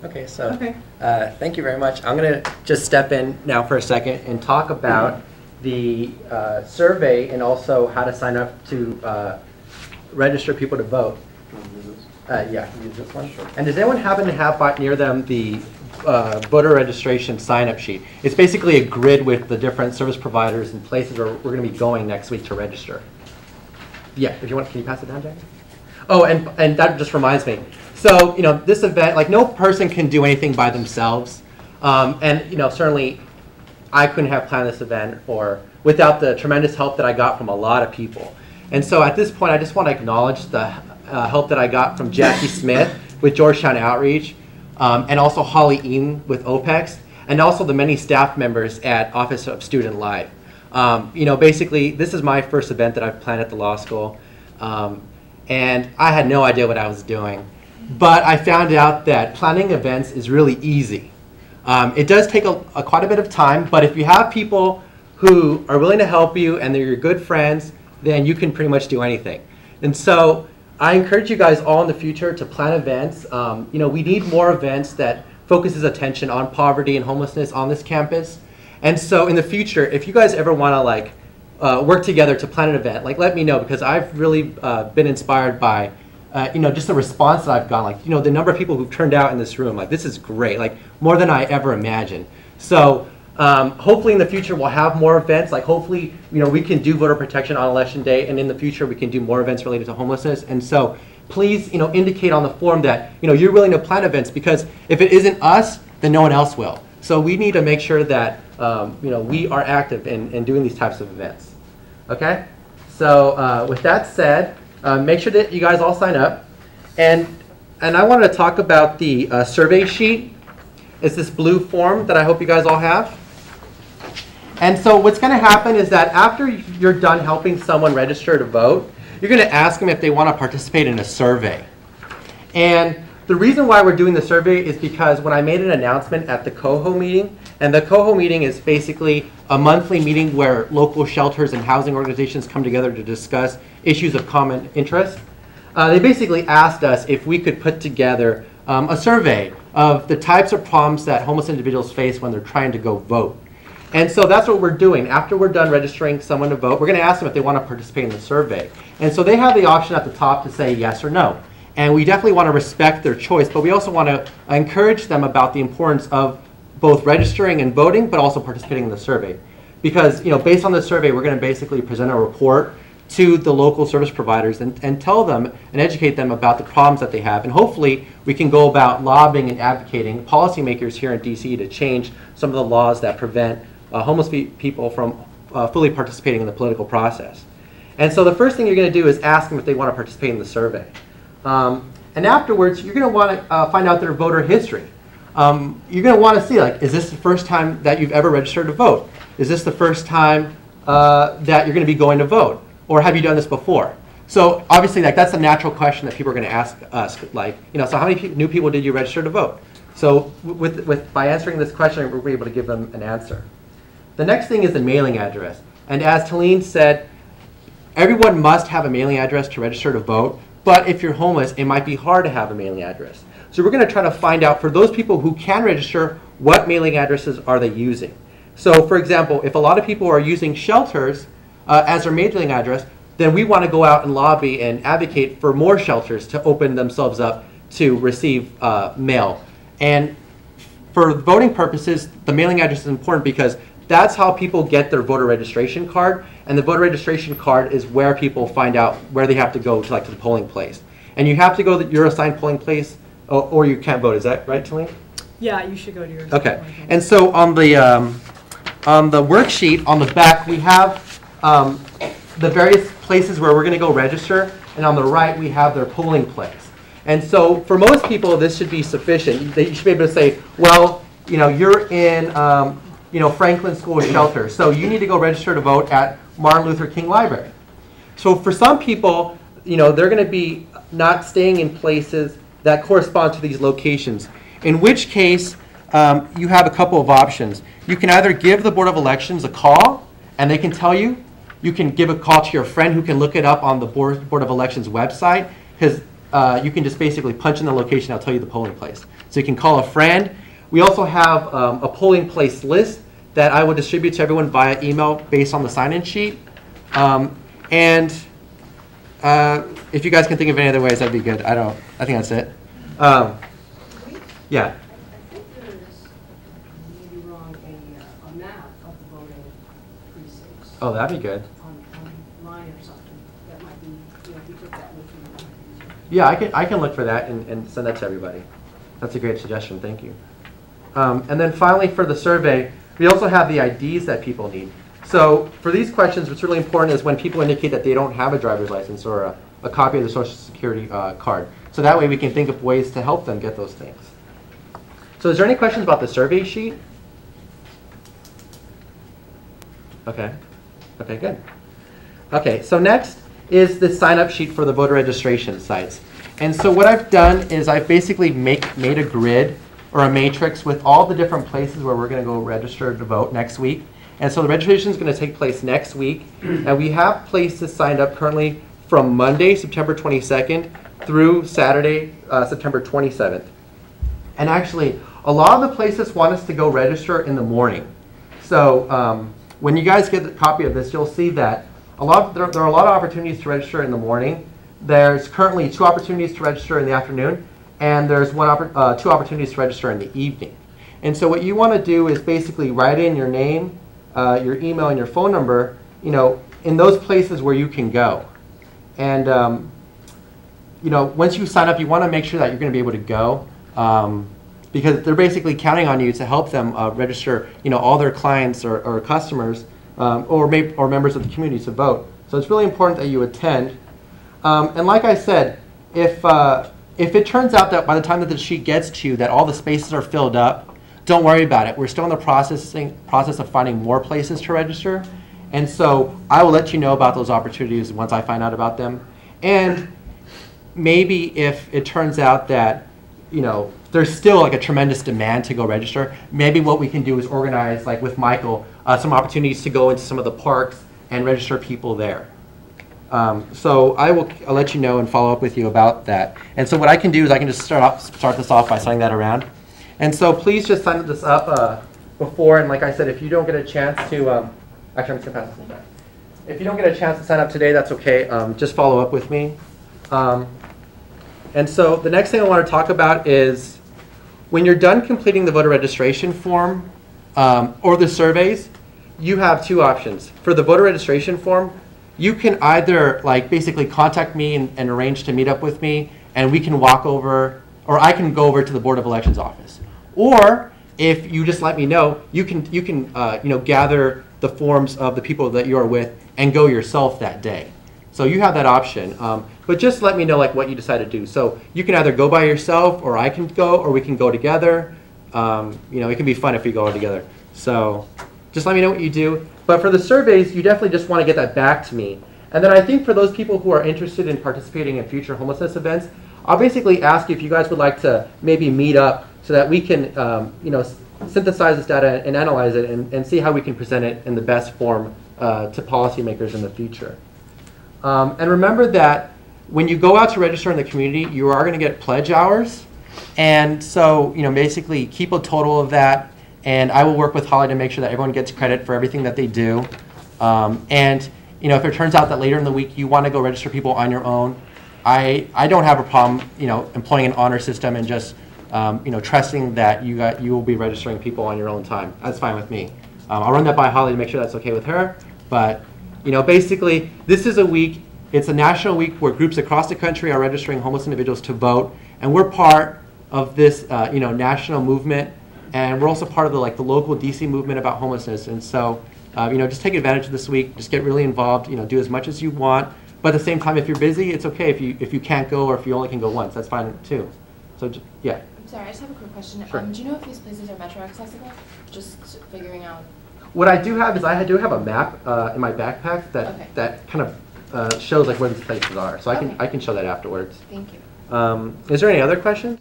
Okay, so thank you very much. I'm going to just step in now for a second and talk about the survey and also how to sign up to register people to vote. Yeah, use this one. Sure. And does anyone happen to have near them the voter registration sign-up sheet? It's basically a grid with the different service providers and places where we're going to be going next week to register. Yeah, if you want, can you pass it down, Jack? Oh, and that just reminds me. So, you know, this event, like no person can do anything by themselves. And, you know, certainly I couldn't have planned this event or without the tremendous help that I got from a lot of people. And so at this point, I just want to acknowledge the help that I got from Jackie Smith with Georgetown Outreach, and also Holly Eaton with OPEX, and also the many staff members at Office of Student Life. You know, basically, this is my first event that I've planned at the law school, and I had no idea what I was doing. But I found out that planning events is really easy. It does take quite a bit of time, but if you have people who are willing to help you and they're your good friends, then you can pretty much do anything. And so I encourage you guys all in the future to plan events. You know, we need more events that focuses attention on poverty and homelessness on this campus. And so in the future, if you guys ever want to like work together to plan an event, like let me know, because I've really been inspired by you know, just the response that I've gotten, like, you know, the number of people who've turned out in this room, like, this is great, like, more than I ever imagined. So hopefully in the future we'll have more events, like hopefully, you know, we can do voter protection on election day, and in the future we can do more events related to homelessness. And so please, you know, indicate on the form that, you know, you're willing to plan events, because if it isn't us, then no one else will. So we need to make sure that, you know, we are active in doing these types of events. Okay? So with that said, make sure that you guys all sign up. And I wanted to talk about the survey sheet. It's this blue form that I hope you guys all have. And so what's going to happen is that after you're done helping someone register to vote, you're going to ask them if they want to participate in a survey. And the reason why we're doing the survey is because when I made an announcement at the COHO meeting, and the COHO meeting is basically a monthly meeting where local shelters and housing organizations come together to discuss issues of common interest. They basically asked us if we could put together a survey of the types of problems that homeless individuals face when they're trying to go vote. And so that's what we're doing. After we're done registering someone to vote, we're going to ask them if they want to participate in the survey. And so they have the option at the top to say yes or no. And we definitely want to respect their choice, but we also want to encourage them about the importance of both registering and voting, but also participating in the survey. Because, you know, based on the survey, we're going to basically present a report to the local service providers and tell them and educate them about the problems that they have. And hopefully we can go about lobbying and advocating policymakers here in DC to change some of the laws that prevent homeless people from fully participating in the political process. And so the first thing you're going to do is ask them if they want to participate in the survey. And afterwards, you're going to want to find out their voter history. You're going to want to see, like, is this the first time that you've ever registered to vote? Is this the first time that you're going to be going to vote? Or have you done this before? So obviously, like, that's a natural question that people are going to ask us. Like, you know, so how many new people did you register to vote? So by answering this question, we're able to give them an answer. The next thing is the mailing address. And as Talene said, everyone must have a mailing address to register to vote. But if you're homeless, it might be hard to have a mailing address. So we're going to try to find out, for those people who can register, what mailing addresses are they using. So for example, if a lot of people are using shelters as their mailing address, then we want to go out and lobby and advocate for more shelters to open themselves up to receive mail. And for voting purposes, the mailing address is important because that's how people get their voter registration card. And the voter registration card is where people find out where they have to go to, like, to the polling place. And you have to go to your assigned polling place, or you can't vote. Is that right, Talene? Yeah, you should go to your assigned polling place. And so on the worksheet on the back, we have the various places where we're going to go register. And on the right, we have their polling place. And so for most people, this should be sufficient. You should be able to say, well, you know, you're in you know, Franklin School Shelter, so you need to go register to vote at Martin Luther King Library. So for some people, you know, they're going to be not staying in places that correspond to these locations, in which case you have a couple of options. You can either give the Board of Elections a call, and they can tell you. You can give a call to your friend who can look it up on the Board of Elections website, because you can just basically punch in the location. I'll tell you the polling place. So you can call a friend. We also have a polling place list that I will distribute to everyone via email based on the sign-in sheet. If you guys can think of any other ways, that'd be good. I think that's it. Yeah. I think there is, maybe wrong, a map of the voting precincts. Oh, that'd be good. Online or something. That might be, if you took that with you. Yeah, I can look for that and send that to everybody. That's a great suggestion. Thank you. And then finally, for the survey, we also have the IDs that people need. So for these questions, what's really important is when people indicate that they don't have a driver's license or a copy of their Social Security card. So that way we can think of ways to help them get those things. So is there any questions about the survey sheet? Okay. Okay, good. Okay, so next is the sign-up sheet for the voter registration sites. And so what I've done is I've basically made a grid or a matrix with all the different places where we're going to go register to vote next week. And so the registration is going to take place next week. And we have places signed up currently from Monday, September 22nd, through Saturday, September 27th. And actually, a lot of the places want us to go register in the morning. So when you guys get a copy of this, you'll see that there are a lot of opportunities to register in the morning. There's currently 2 opportunities to register in the afternoon, and there's 2 opportunities to register in the evening. And so what you want to do is basically write in your name, your email, and your phone number, in those places where you can go. And once you sign up, you want to make sure that you're going to be able to go, because they're basically counting on you to help them register, all their clients or customers or members of the community to vote. So it's really important that you attend. And like I said, if it turns out that by the time that the sheet gets to you that all the spaces are filled up, don't worry about it. We're still in the process of finding more places to register. And so I will let you know about those opportunities once I find out about them. And maybe if it turns out that, there's still like a tremendous demand to go register, maybe what we can do is organize, like with Michael, some opportunities to go into some of the parks and register people there. So I'll let you know and follow up with you about that. And so what I can do is I can just start this off by signing that around. And so please just sign this up before. And like I said, if you don't get a chance to, actually I'm just gonna pass this back. If you don't get a chance to sign up today, that's okay. Just follow up with me. And so the next thing I want to talk about is when you're done completing the voter registration form or the surveys, you have 2 options. For the voter registration form, you can either basically contact me and arrange to meet up with me, and we can walk over, or I can go over to the Board of Elections office. Or if you just let me know, you can gather the forms of the people that you are with and go yourself that day. So you have that option. But just let me know what you decide to do. So you can either go by yourself, or I can go, or we can go together. It can be fun if we go all together. So just let me know what you do. But for the surveys, you definitely just want to get that back to me. And then I think for those people who are interested in participating in future homelessness events, I'll basically ask you if you guys would like to maybe meet up so that we can synthesize this data and analyze it and see how we can present it in the best form to policymakers in the future. And remember that when you go out to register in the community, you are going to get pledge hours. And so, basically keep a total of that. And I will work with Holly to make sure that everyone gets credit for everything that they do. And if it turns out that later in the week you want to go register people on your own, I don't have a problem employing an honor system and just trusting that you will be registering people on your own time. That's fine with me. I'll run that by Holly to make sure that's okay with her. But basically this is a week. It's a national week where groups across the country are registering homeless individuals to vote, and we're part of this national movement. And we're also part of the local DC movement about homelessness. And so, just take advantage of this week. Just get really involved. Do as much as you want. But at the same time, if you're busy, it's okay if you can't go, or if you only can go once. That's fine too. So yeah. I'm sorry, I just have a quick question. Sure. Do you know if these places are metro accessible? Just figuring out. What I do have is I do have a map in my backpack that kind of shows where these places are. So I can show that afterwards. Thank you. Is there any other questions?